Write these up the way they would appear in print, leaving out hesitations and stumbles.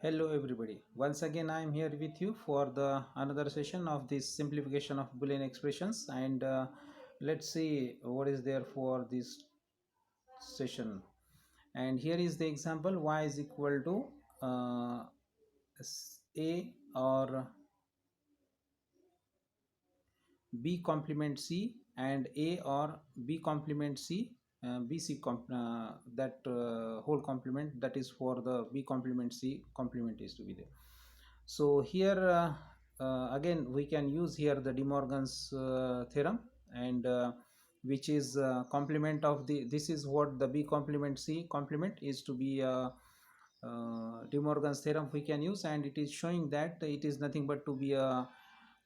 Hello everybody. Once again I am here with you for the another session of this simplification of Boolean expressions, and let's see what is there for this session. And here is the example: y is equal to a or b complement c, and a or b complement c, bc that whole complement, that is for the b complement c complement is to be there. So here again we can use here the De Morgan's theorem, and which is complement of the, this is what the b complement c complement is to be De Morgan's theorem we can use, and it is showing that it is nothing but to be a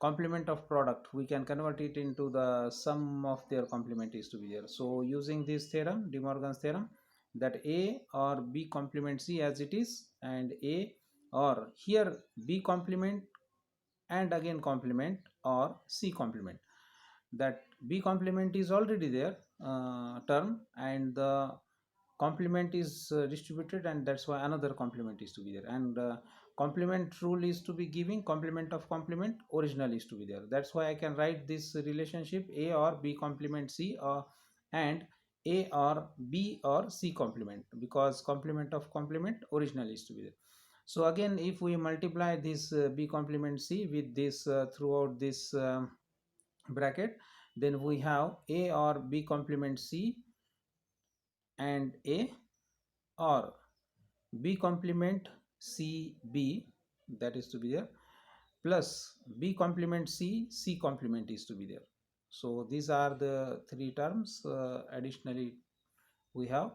complement of product. We can convert it into the sum of their complement is to be there. So using this theorem, De Morgan's theorem, that a or b complement c as it is, and a or here b complement and again complement or c complement, that b complement is already there term, and the complement is distributed, and that's why another complement is to be there, and complement rule is to be giving complement of complement original is to be there. That's why I can write this relationship a or b complement c, or and a or b or c complement, because complement of complement original is to be there. So again, if we multiply this b complement c with this throughout this bracket, then we have a or b complement c and a, or b complement c b, that is to be there, plus b complement c c complement is to be there. So these are the three terms additionally we have.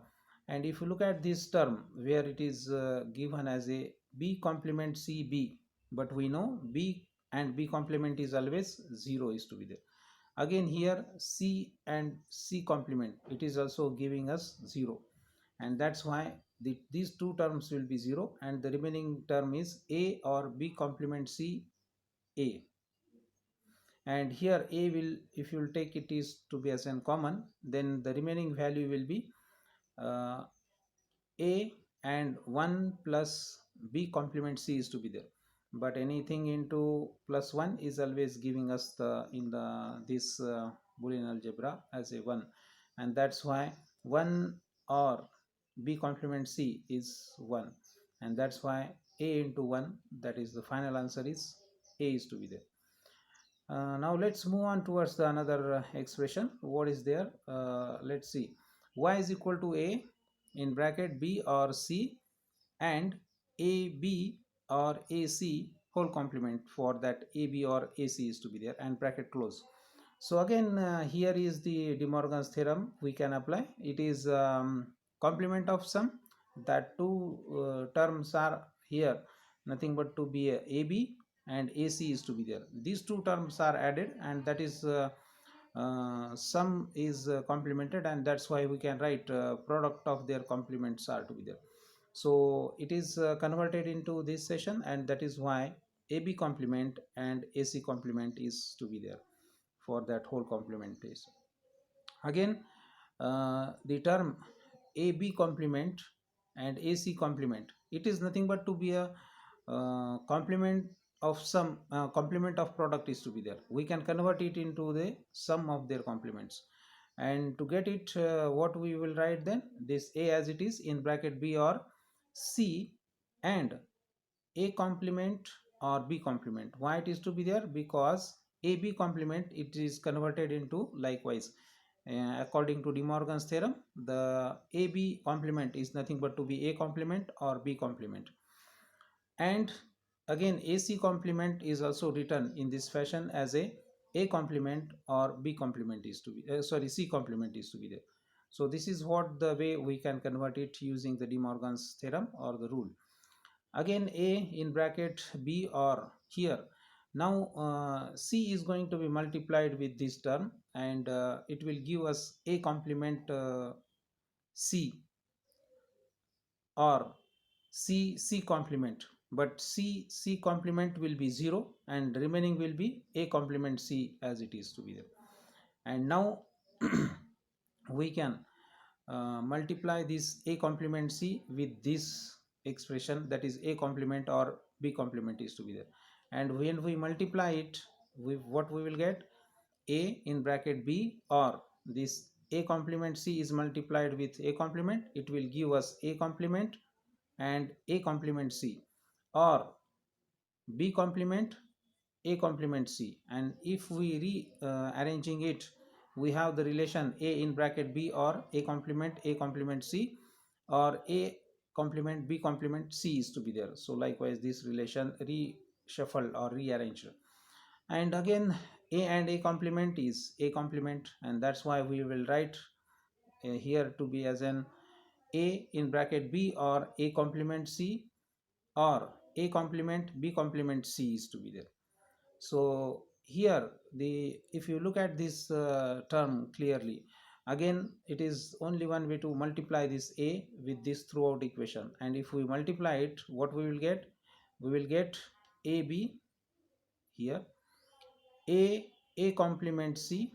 And if you look at this term where it is given as a b complement c b, but we know b and b complement is always 0 is to be there. Again here c and c complement, it is also giving us 0, and that's why these two terms will be 0, and the remaining term is a or b complement c a. And here a will, if you will take it is to be as in common, then the remaining value will be uh, a and 1 plus b complement c is to be there, but anything into plus 1 is always giving us the in the this Boolean algebra as a 1, and that's why 1 or b complement c is 1, and that's why a into 1, that is the final answer is a is to be there. Now let's move on towards the another expression. What is there? Let's see. Y is equal to a in bracket b or c, and ab or ac whole complement, for that ab or ac is to be there, and bracket close. So again here is the De Morgan's theorem we can apply. It is complement of sum, that two terms are here nothing but to be ab and ac is to be there. These two terms are added, and that is sum is complemented, and that's why we can write product of their complements are to be there. So it is converted into this session, and that is why ab complement and ac complement is to be there for that whole complementation. Again the term ab complement and ac complement, it is nothing but to be a complement of some complement of product is to be there. We can convert it into the sum of their complements, and to get it what we will write then, this a as it is in bracket b or c, and a complement or b complement. Why it is to be there? Because ab complement, it is converted into likewise according to De Morgan's theorem, the ab complement is nothing but to be a complement or b complement, and again ac complement is also written in this fashion as a complement or b complement is to be sorry, c complement is to be there. So this is what the way we can convert it using the De Morgan's theorem or the rule. Again a in bracket b, or here now c is going to be multiplied with this term, and it will give us a complement c, or c complement, but c complement will be 0, and remaining will be a complement c as it is to be there. And now we can multiply this a complement c with this expression, that is A complement or B complement is to be there. And when we multiply it with what we will get, A in bracket B, or this A complement C is multiplied with A complement, it will give us A complement and A complement C, or B complement A complement C. And if we rearranging it, we have the relation A in bracket B, or A complement C, or A complement B complement C is to be there. So likewise this relation reshuffled or rearranged. And again A and A complement is A complement, and that's why we will write here to be as an A in bracket B, or A complement C, or A complement B complement C is to be there. So here the, if you look at this term clearly, again it is only one way to multiply this A with this throughout equation, and if we multiply it, what we will get, we will get AB here, A complement C,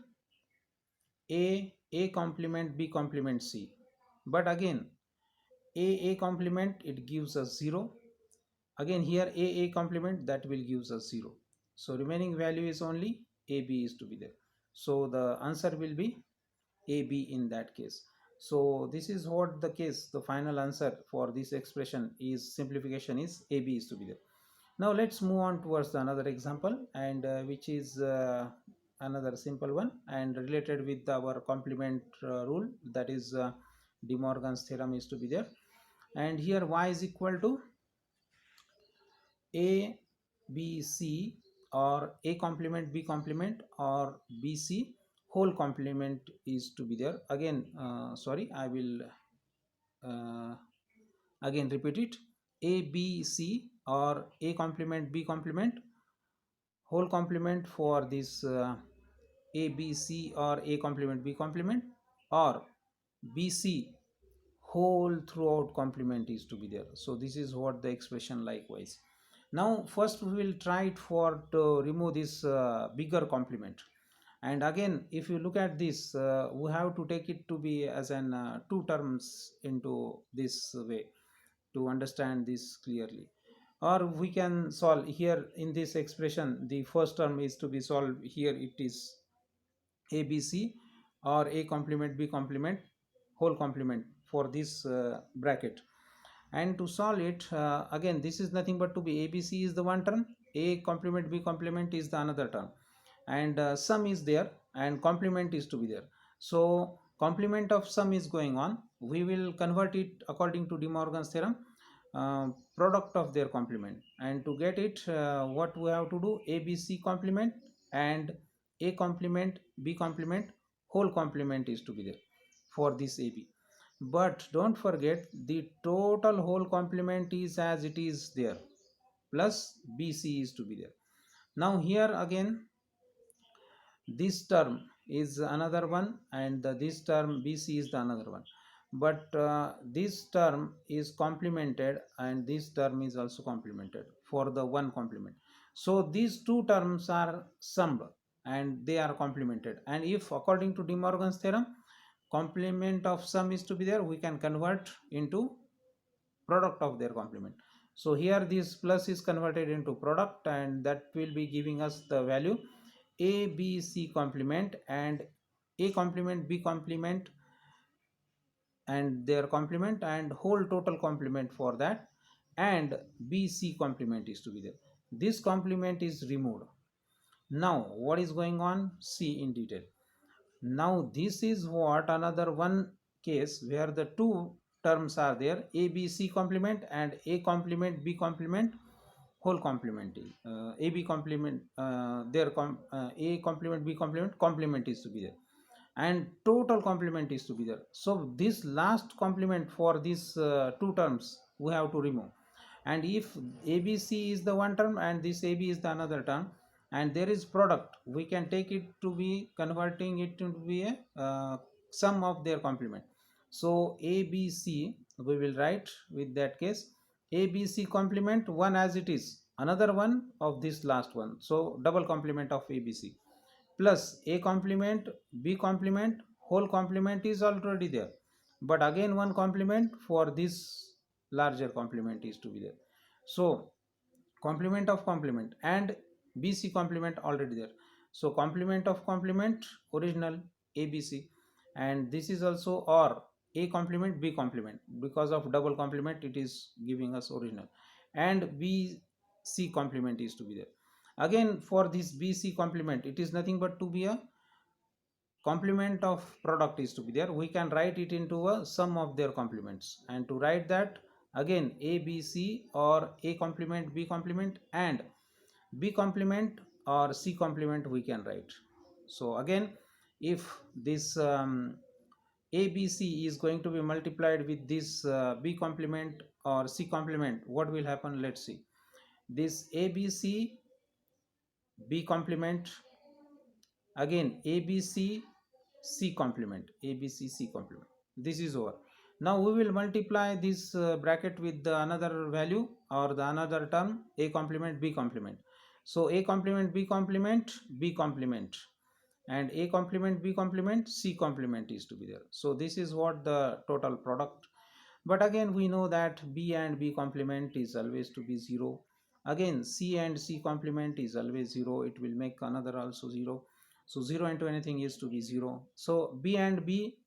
A complement B complement C. But again A complement, it gives us 0. Again here A complement, that will gives us 0. So remaining value is only AB is to be there. So the answer will be AB in that case. So this is what the case, the final answer for this expression is, simplification is AB is to be there. Now let's move on towards another example, and which is another simple one and related with our complement rule, that is De Morgan's theorem is to be there. And here y is equal to A B C, or A complement B complement, or B C whole complement is to be there. Again sorry, I will again repeat it, A B C, or A complement B complement whole complement for this A B C, or A complement B complement, or B C whole throughout complement is to be there. So this is what the expression likewise. Now first we will try it for to remove this bigger complement. And again if you look at this, we have to take it to be as an two terms into this way to understand this clearly. Or we can solve here in this expression, the first term is to be solved here, it is ABC, or A complement B complement whole complement for this bracket. And to solve it, again this is nothing but to be ABC is the one term, A complement B complement is the another term, and sum is there and complement is to be there. So complement of sum is going on, we will convert it according to De Morgan's theorem, product of their complement. And to get it, what we have to do, ABC complement and A complement B complement whole complement is to be there for this AB. But don't forget, the total whole complement is as it is there, plus BC is to be there. Now here again this term is another one, and this term BC is the another one, but this term is complemented and this term is also complemented for the one complement. So these two terms are summed and they are complemented, and if according to De Morgan's theorem complement of sum is to be there, we can convert into product of their complement. So here this plus is converted into product, and that will be giving us the value A B C complement, and A complement B complement and their complement and whole total complement for that, and BC complement is to be there. This complement is removed. Now what is going on, see in detail. Now this is what another one case where the two terms are there, A B C complement and A complement B complement whole complement is A B complement A complement B complement is to be there, and total complement is to be there. So this last complement for these two terms we have to remove. And if ABC is the one term and this AB is the another term, and there is product, we can take it to be converting it to be a sum of their complement. So ABC we will write with that case ABC complement one as it is, another one of this last one, so double complement of ABC, plus A complement B complement whole complement is already there, but again one complement for this larger complement is to be there. So complement of complement and BC complement already there. So complement of complement original ABC, and this is also or A complement B complement, because of double complement it is giving us original, and BC complement is to be there. Again for this BC complement, it is nothing but to be a complement of product is to be there. We can write it into a sum of their complements, and to write that, again ABC or A complement B complement and B complement or C complement we can write. So again, if this ABC is going to be multiplied with this B complement or C complement, what will happen? Let's see. This ABC B complement, again ABC C complement, ABC C complement. This is over. Now we will multiply this bracket with the another value or the another term, A complement B complement. So A complement B complement B complement, and A complement B complement C complement is to be there. So this is what the total product. But again we know that B and B complement is always to be 0. Again C and C complement is always 0. It will make another also 0. So 0 into anything is to be 0. So B and B,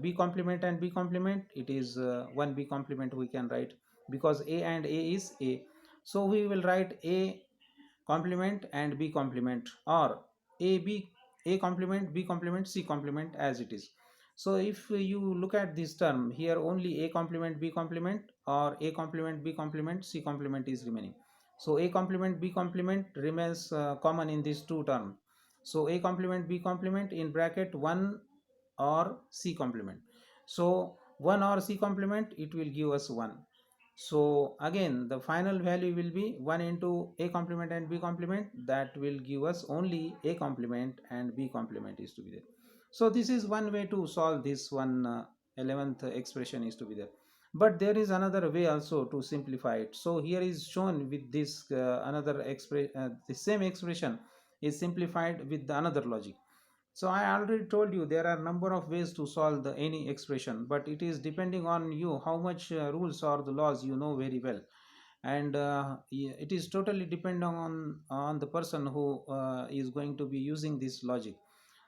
B complement and B complement, it is 1 B complement we can write, because A and A is A. So we will write A complement and B complement, or A complement B complement C complement as it is. So if you look at this term here, only A complement B complement or A complement B complement C complement is remaining. So A complement B complement remains common in these two terms. So A complement B complement in bracket 1 or C complement. So 1 or C complement, it will give us 1. So again the final value will be 1 into A complement and B complement, that will give us only A complement and B complement is to be there. So this is one way to solve this one 11th expression is to be there. But there is another way also to simplify it. So here is shown with this another expression, the same expression is simplified with the another logic. So I already told you there are number of ways to solve the any expression, but it is depending on you how much rules or the laws you know very well, and it is totally dependent on the person who is going to be using this logic.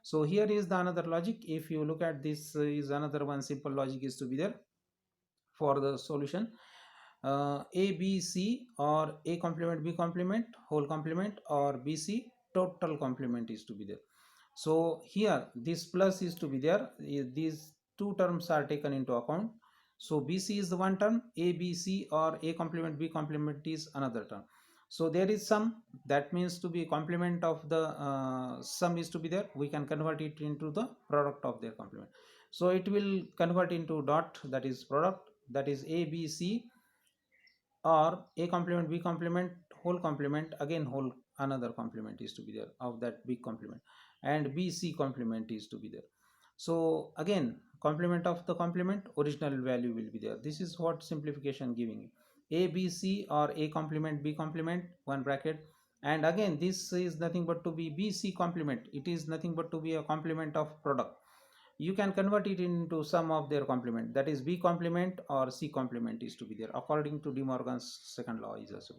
So here is the another logic. If you look at this, is another one simple logic is to be there for the solution. A B C or A complement B complement whole complement or B C total complement is to be there. So here this plus is to be there. These two terms are taken into account. So BC is the one term, ABC or A complement B complement is another term. So there is sum, that means to be complement of the sum is to be there. We can convert it into the product of their complement. So it will convert into dot, that is product, that is ABC or A complement B complement whole complement, again whole another complement is to be there of that big complement, and BC complement is to be there. So again complement of the complement, original value will be there. This is what simplification giving A B C or A complement B complement one bracket, and again this is nothing but to be BC complement, it is nothing but to be a complement of product. You can convert it into sum of their complement, that is B complement or C complement is to be there according to De Morgan's second law is also.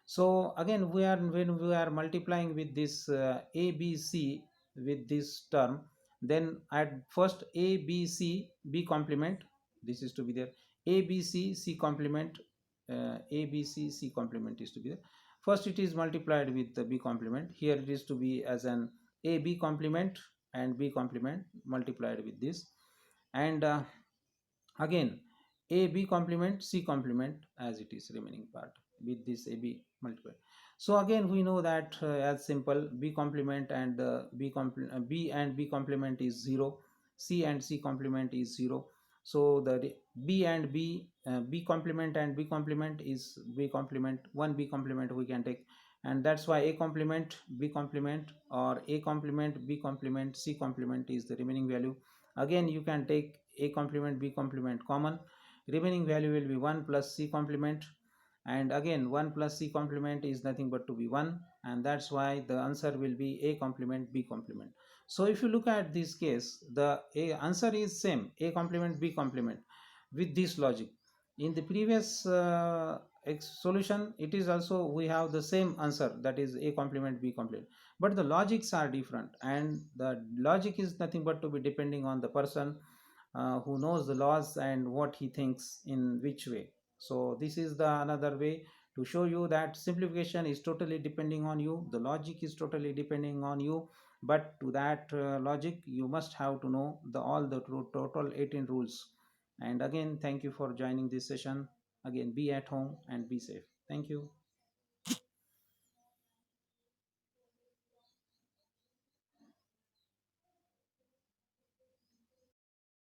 So again we are, when we are multiplying with this ABC with this term, then at first ABC B complement, this is to be there, ABC C complement, ABC C complement is to be there. First it is multiplied with the B complement, here it is to be as an AB complement and B complement multiplied with this, and again A B complement C complement as it is remaining part with this AB multiplied. So again we know that as simple B complement and B and B complement is 0, C and C complement is 0. So the B and B complement and B complement is B complement, one B complement we can take, and that's why A complement B complement or A complement B complement C complement is the remaining value. Again you can take A complement B complement common, remaining value will be 1 plus C complement, and again 1 plus C complement is nothing but to be 1, and that's why the answer will be A complement B complement. So if you look at this case, the answer is same, A complement B complement with this logic. In the previous solution, it is also we have the same answer, that is A complement B complement, but the logics are different, and the logic is nothing but to be depending on the person who knows the laws and what he thinks in which way. So this is the another way to show you that simplification is totally depending on you, the logic is totally depending on you, but to that logic you must have to know the all the total 18 rules. And again, thank you for joining this session. Again, be at home and be safe. Thank you.